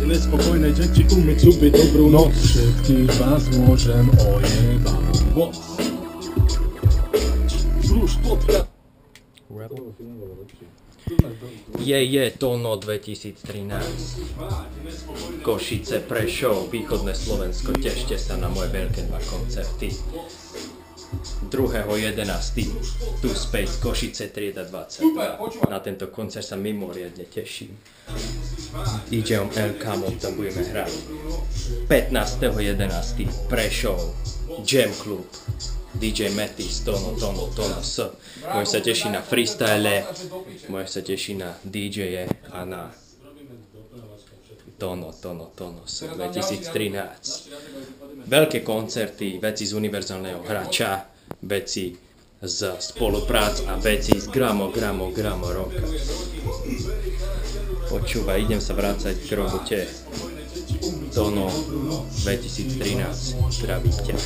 Nespokojné deti chcú byť dobrú noc. Všetkých vás môžem ojebať. Brúš podcast. Je Tono 2013. Košice, Prešov, východné Slovensko, tešte sa na moje veľké dva koncerty. 2.11. Tu Space Košice trieda 22. Na tento koncert sa mimoriadne teším. DJom El Camo tam budeme hrať. 15.11. Prešov, Jam Club. DJ Metis, Tono S. Môj sa teší na freestyle, môj sa teší na DJ a na Tono S 2013. Veľké koncerty, veci z univerzálneho hrača, veci z spoluprác a veci z gramo roka. Počúvaj, idem sa vrácať k robote. Tono 2013, zdraví ťa.